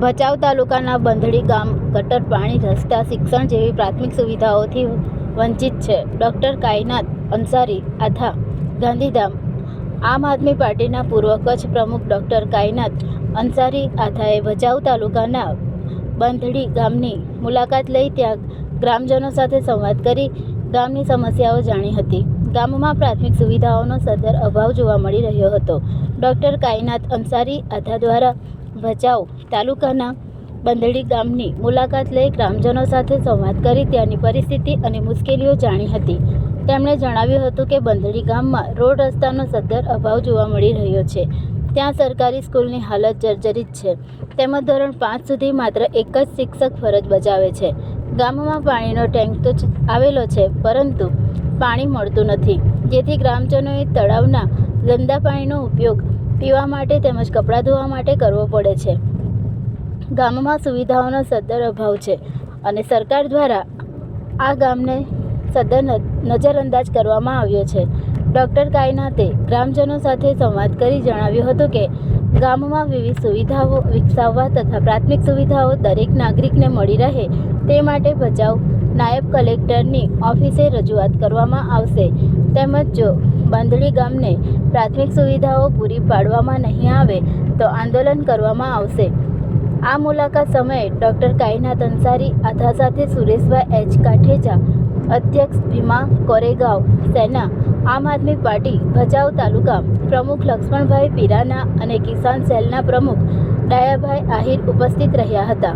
ભચાઉ તાલુકાના બંધડી ગામ ગટર, પાણી, રસ્તા, શિક્ષણ જેવી પ્રાથમિક સુવિધાઓથી વંચિત છે. ડોક્ટર કાયનાત અંસારી આથા, ગાંધીધામ. આમ આદમી પાર્ટીના પૂર્વ કચ્છ પ્રમુખ ડોક્ટર કાયનાત અંસારી આથાએ ભચાઉ તાલુકાના બંધડી ગામની મુલાકાત લઈ ત્યાં ગ્રામજનો સાથે સંવાદ કરી ગામની સમસ્યાઓ જાણી હતી. ગામમાં પ્રાથમિક સુવિધાઓનો સદ્ધર અભાવ જોવા મળી રહ્યો હતો. ડોક્ટર કાયનાત અંસારી આથા દ્વારા ભચાઉ તાલુકાના બંધડી ગામની મુલાકાત લઈ ગ્રામજનો સાથે સંવાદ કરી ત્યાંની પરિસ્થિતિ અને મુશ્કેલીઓ જાણી હતી. તેમણે જણાવ્યું હતું કે બંધડી ગામમાં રોડ રસ્તાનો સદ્ધર અભાવ જોવા મળી રહ્યો છે. ત્યાં સરકારી સ્કૂલની હાલત જર્જરિત છે. તેમજ ધોરણ 5 સુધી માત્ર એક જ શિક્ષક ફરજ બજાવે છે. ગામમાં પાણીનો ટેન્ક તો આવેલો છે, પરંતુ પાણી મળતું નથી, જેથી ગ્રામજનોએ તળાવના ગંદા પાણીનો ઉપયોગ પીવા માટે તેમજ કપડાં ધોવા માટે કરવો પડે છે. ગામમાં સુવિધાઓનો સદ્ધર અભાવ છે અને સરકાર દ્વારા આ ગામને સદ્ધર નજરઅંદાજ કરવામાં આવ્યો છે. ડોક્ટર કાયનાતે ગ્રામજનો સાથે સંવાદ કરી જણાવ્યું હતું કે ગામમાં વિવિધ સુવિધાઓ વિકસાવવા તથા પ્રાથમિક સુવિધાઓ દરેક નાગરિકને મળી રહે તે માટે ભચાઉ નાયબ કલેક્ટરની ઓફિસે રજૂઆત કરવામાં આવશે. તેમજ જો બંધડી ગામને પ્રાથમિક સુવિધાઓ પૂરી પાડવામાં નહીં આવે તો આંદોલન કરવામાં આવશે. આ મુલાકાત સમયે ડોક્ટર કાયનાત અંસારી આથા સાથે સુરેશભાઈ એચ કાઠેજા, અધ્યક્ષ ભીમા કોરેગાંવ સેના, આમ આદમી પાર્ટી ભચાઉ તાલુકા પ્રમુખ લક્ષ્મણભાઈ પીરાના અને કિસાન સેલના પ્રમુખ ડાયાભાઈ આહિર ઉપસ્થિત રહ્યા હતા.